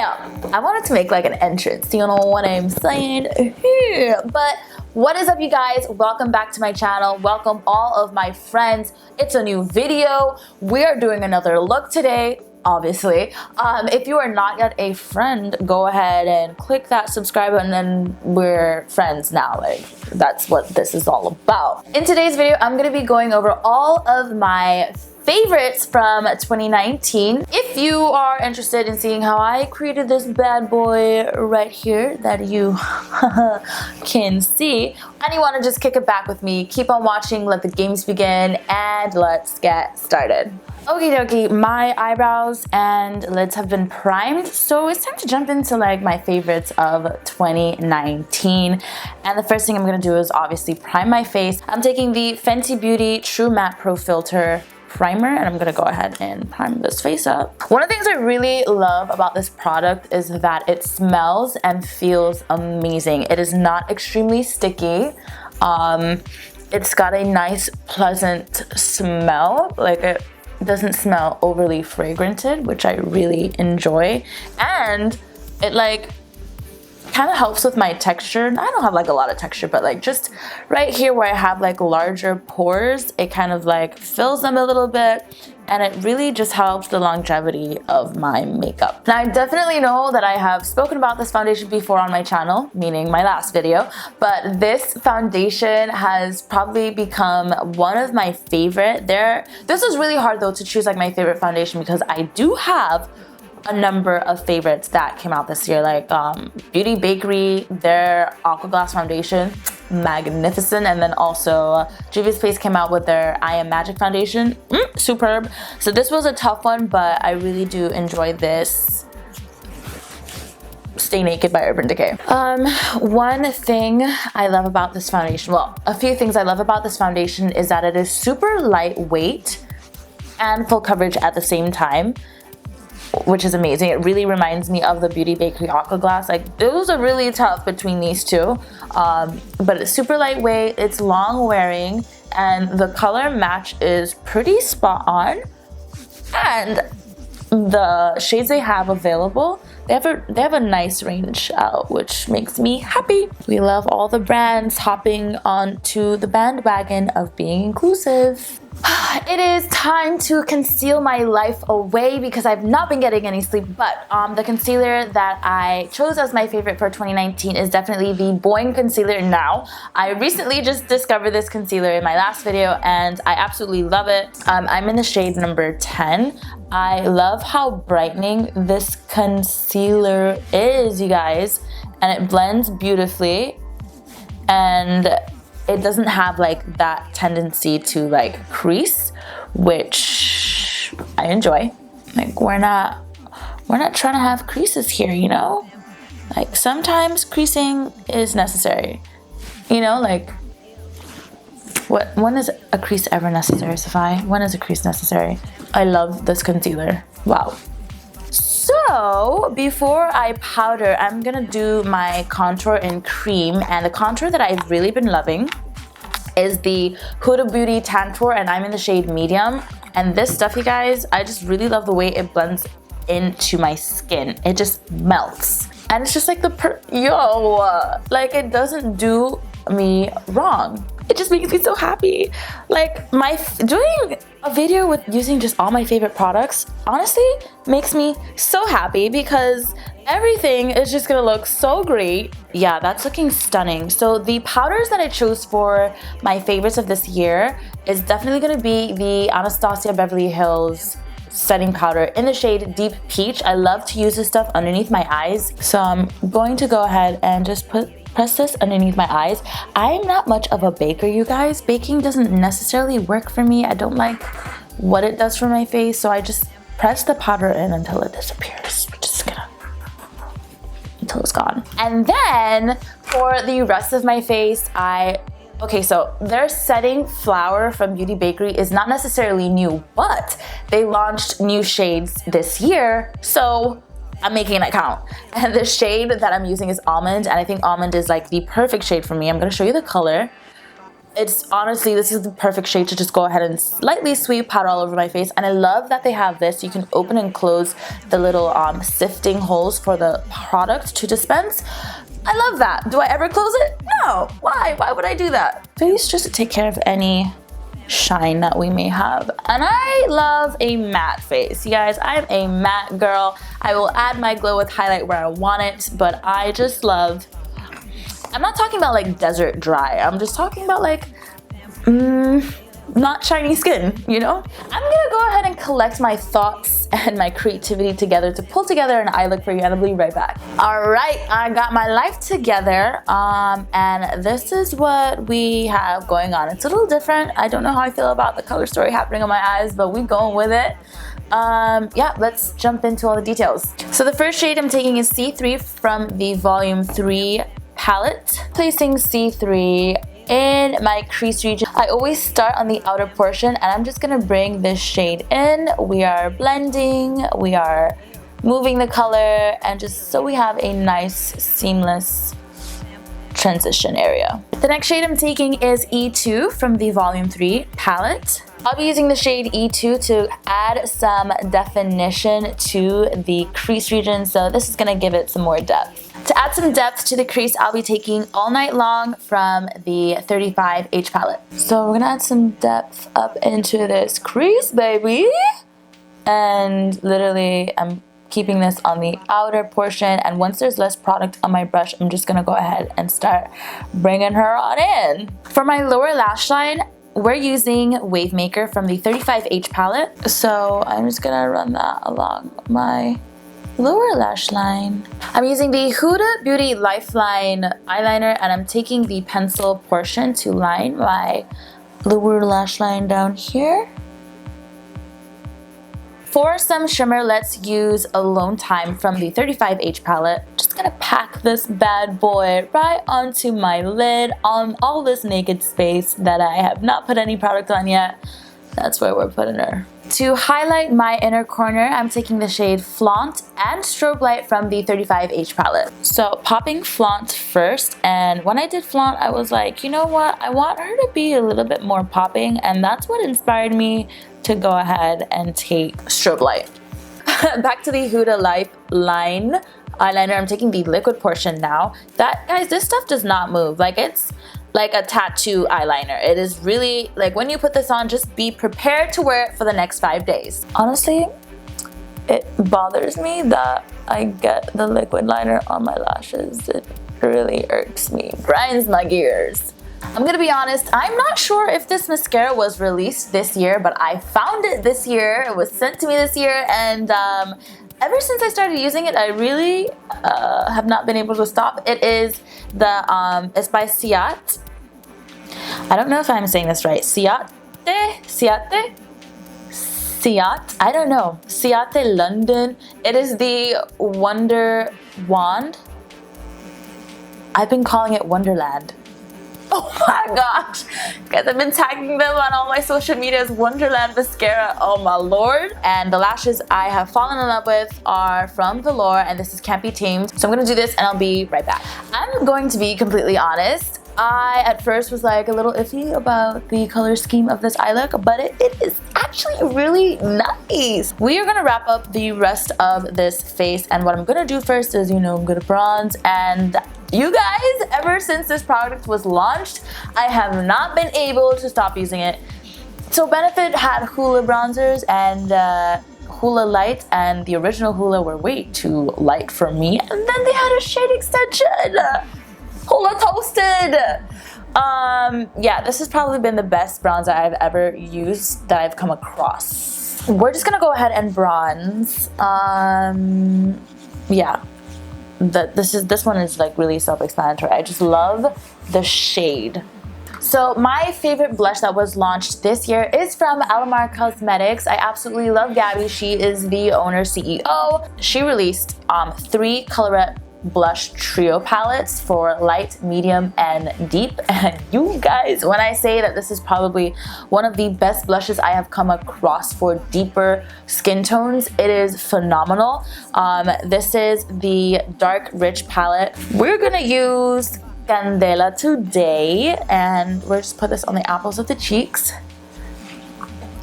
Damn, I wanted to make like an entrance, you know what I'm saying? But what is up, you guys? Welcome back to my channel. Welcome all of my friends. It's a new video. We are doing another look today, obviously. If you are not yet a friend, go ahead and click that subscribe button and we're friends now. Like, that's what this is all about. In today's video, I'm gonna be going over all of my favorites from 2019. If you are interested in seeing how I created this bad boy right here that you can see, and you want to just kick it back with me, keep on watching, let the games begin, and let's get started. Okie dokie, my eyebrows and lids have been primed, so it's time to jump into like my favorites of 2019. And the first thing I'm gonna do is obviously prime my face. I'm taking the Fenty Beauty True Matte Pro Filter primer, and I'm gonna go ahead and prime this face up. One of the things I really love about this product is that it smells and feels amazing. It is not extremely sticky. It's got a nice, pleasant smell. Like, it doesn't smell overly fragranted, which I really enjoy. And it like kind of helps with my texture. I don't have like a lot of texture, but like just right here where I have like larger pores, it kind of like fills them a little bit, and it really just helps the longevity of my makeup. Now, I definitely know that I have spoken about this foundation before on my channel, meaning my last video, but this foundation has probably become one of my favorite. This was really hard though to choose like my favorite foundation, because I do have a number of favorites that came out this year, like Beauty Bakerie, their Aqua Glass foundation, magnificent. And then also Juvia's Place came out with their I Am Magic foundation, superb. So this was a tough one, but I really do enjoy this Stay Naked by Urban Decay. One thing I love about this foundation, well, a few things I love about this foundation is that it is super lightweight and full coverage at the same time, which is amazing. It really reminds me of the Beauty Bakerie Aqua Glass. Like, those are really tough between these two, but it's super lightweight, it's long wearing, and the color match is pretty spot on. And the shades they have available, they have a nice range out, which makes me happy. We love all the brands hopping onto the bandwagon of being inclusive. It is time to conceal my life away because I've not been getting any sleep, but the concealer that I chose as my favorite for 2019 is definitely the Boing Concealer Now. I recently just discovered this concealer in my last video and I absolutely love it. I'm in the shade number 10. I love how brightening this concealer is, you guys, and it blends beautifully, and it doesn't have like that tendency to like crease, which I enjoy. Like, we're not trying to have creases here, you know? Like, sometimes creasing is necessary, you know? Like, when is a crease ever necessary, Safai? When is a crease necessary? I love this concealer. Wow. So before I powder, I'm gonna do my contour in cream, and the contour that I've really been loving is the Huda Beauty Tantour, and I'm in the shade medium. And this stuff, you guys, I just really love the way it blends into my skin. It just melts, and it's just like like, it doesn't do me wrong. It just makes me so happy. Like, doing a video with using just all my favorite products honestly makes me so happy, because everything is just gonna look so great. Yeah, that's looking stunning. So the powders that I chose for my favorites of this year is definitely gonna be the Anastasia Beverly Hills setting powder in the shade Deep Peach. I love to use this stuff underneath my eyes, so I'm going to go ahead and just press this underneath my eyes. I'm not much of a baker, you guys. Baking doesn't necessarily work for me. I don't like what it does for my face, so I just press the powder in until it disappears. Until it's gone. And then for the rest of my face, okay, so their setting flower from Beauty Bakerie is not necessarily new, but they launched new shades this year, so I'm making it count. And the shade that I'm using is Almond, and I think Almond is like the perfect shade for me. I'm gonna show you the color. it's honestly, this is the perfect shade to just go ahead and slightly sweep powder all over my face. And I love that they have this. You can open and close the little sifting holes for the product to dispense. I love that. Do I ever close it? No. Why? Why would I do that? Face just to take care of any shine that we may have. And I love a matte face. You guys, I'm a matte girl. I will add my glow with highlight where I want it, but I just love, I'm not talking about like desert dry. I'm just talking about like, not shiny skin, you know? I'm gonna go ahead and collect my thoughts and my creativity together to pull together an eye look for you, and I'll be right back. All right, I got my life together, and this is what we have going on. It's a little different. I don't know how I feel about the color story happening on my eyes, but we're going with it. Yeah, let's jump into all the details. So the first shade I'm taking is C3 from the Volume 3 palette. Placing C3 in my crease region. I always start on the outer portion, and I'm just gonna bring this shade in. We are blending, we are moving the color, and just so we have a nice seamless transition area. The next shade I'm taking is E2 from the Volume 3 palette. I'll be using the shade E2 to add some definition to the crease region, so this is gonna give it some more depth. To add some depth to the crease, I'll be taking All Night Long from the 35H palette. So we're gonna add some depth up into this crease, baby. And literally, I'm keeping this on the outer portion, and once there's less product on my brush, I'm just gonna go ahead and start bringing her on in. For my lower lash line, we're using Wave Maker from the 35H palette. So I'm just gonna run that along my lower lash line. I'm using the Huda Beauty Lifeline eyeliner, and I'm taking the pencil portion to line my lower lash line down here. For some shimmer, let's use Alone Time from the 35H palette. Just gonna pack this bad boy right onto my lid on all this naked space that I have not put any product on yet. That's where we're putting her. To highlight my inner corner, I'm taking the shade Flaunt and Strobe Light from the 35H palette. So popping Flaunt first, and when I did Flaunt, I was like, you know what? I want her to be a little bit more popping, and that's what inspired me to go ahead and take Strobe Light. Back to the Huda Lifeline eyeliner. I'm taking the liquid portion now. Guys, this stuff does not move. Like, it's like a tattoo eyeliner. It is really, like, when you put this on, just be prepared to wear it for the next 5 days. Honestly, it bothers me that I get the liquid liner on my lashes. It really irks me, grinds my gears. I'm gonna be honest, I'm not sure if this mascara was released this year, but I found it this year. It was sent to me this year, and ever since I started using it, I really have not been able to stop. It is it's by Ciat. I don't know if I'm saying this right. Ciat? I don't know. Ciate London. It is the Wonder Wand. I've been calling it Wonderland. Oh my gosh, guys, I've been tagging them on all my social medias. Wonderland mascara, oh my lord. And the lashes I have fallen in love with are from Velour, and this is Can't Be Tamed. So I'm gonna do this and I'll be right back. I'm going to be completely honest. I at first was like a little iffy about the color scheme of this eye look, but it is actually really nice. We are gonna wrap up the rest of this face, and what I'm gonna do first is, you know, I'm gonna bronze. And you guys, ever since this product was launched, I have not been able to stop using it. So Benefit had Hoola bronzers and Hoola Light, and the original Hoola were way too light for me, and then they had a shade extension, Hoola Toasted. Yeah, this has probably been the best bronzer I've ever used that I've come across. We're just gonna go ahead and bronze. Yeah. This one is like really self-explanatory. I just love the shade. So my favorite blush that was launched this year is from Alamar Cosmetics. I absolutely love Gabby. She is the owner CEO. She released 3 colorette blush trio palettes for light, medium, and deep. And you guys, when I say that this is probably one of the best blushes I have come across for deeper skin tones, it is phenomenal. This is the Dark Rich palette. We're gonna use Candela today, and we'll just put this on the apples of the cheeks.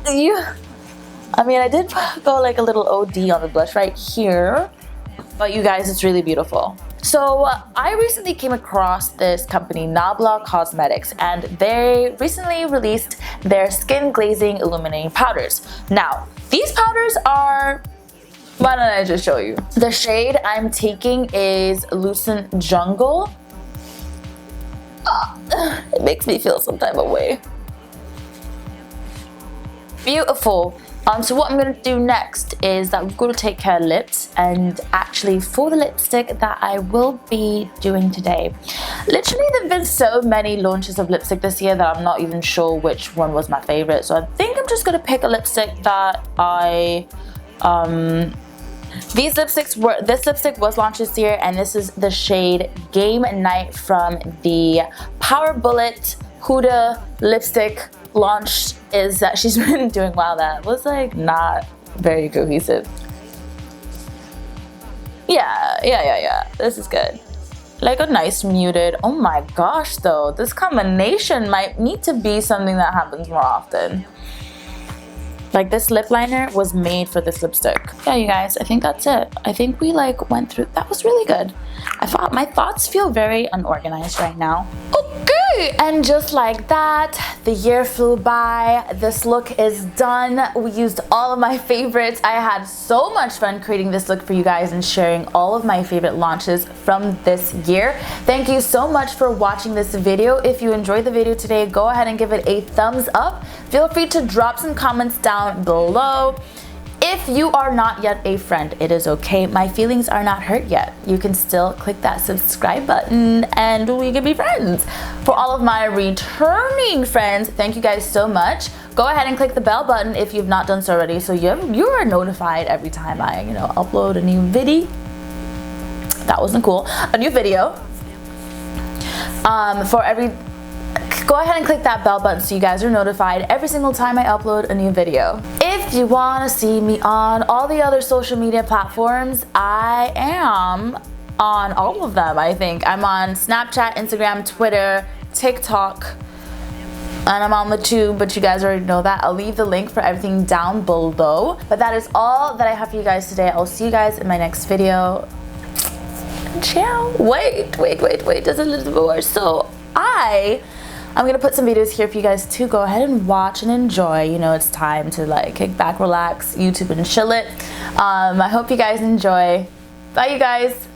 I mean, I did go like a little OD on the blush right here, but you guys, it's really beautiful. So I recently came across this company, Nabla Cosmetics, and they recently released their skin glazing illuminating powders. Now, these powders are, why don't I just show you? The shade I'm taking is Lucent Jungle. It makes me feel some type of way. Beautiful. So what I'm going to do next is that we're going to take care of lips, and actually for the lipstick that I will be doing today, literally there have been so many launches of lipstick this year that I'm not even sure which one was my favorite. So I think I'm just going to pick a lipstick that this lipstick was launched this year, and this is the shade Game Night from the Power Bullet Huda lipstick. Launched is that she's been doing well. That was like not very cohesive. Yeah. This is good. Like a nice muted. Oh my gosh, though, this combination might need to be something that happens more often. Like, this lip liner was made for this lipstick. Yeah, you guys, I think that's it. I think we like went through, that was really good. I thought my thoughts feel very unorganized right now. Okay, and just like that, the year flew by. This look is done. We used all of my favorites. I had so much fun creating this look for you guys and sharing all of my favorite launches from this year. Thank you so much for watching this video. If you enjoyed the video today, go ahead and give it a thumbs up. Feel free to drop some comments down below. If you are not yet a friend, it is okay. My feelings are not hurt yet. You can still click that subscribe button and we can be friends. For all of my returning friends, thank you guys so much. Go ahead and click the bell button if you've not done so already, so you are notified every time I, upload a new video. That wasn't cool. A new video. Go ahead and click that bell button so you guys are notified every single time I upload a new video. If you want to see me on all the other social media platforms, I am on all of them, I think. I'm on Snapchat, Instagram, Twitter, TikTok, and I'm on the tube, but you guys already know that. I'll leave the link for everything down below. But that is all that I have for you guys today. I'll see you guys in my next video. Ciao. Wait, there's a little bit more. So I'm gonna put some videos here for you guys to go ahead and watch and enjoy. It's time to like kick back, relax, YouTube and chill it. I hope you guys enjoy. Bye, you guys.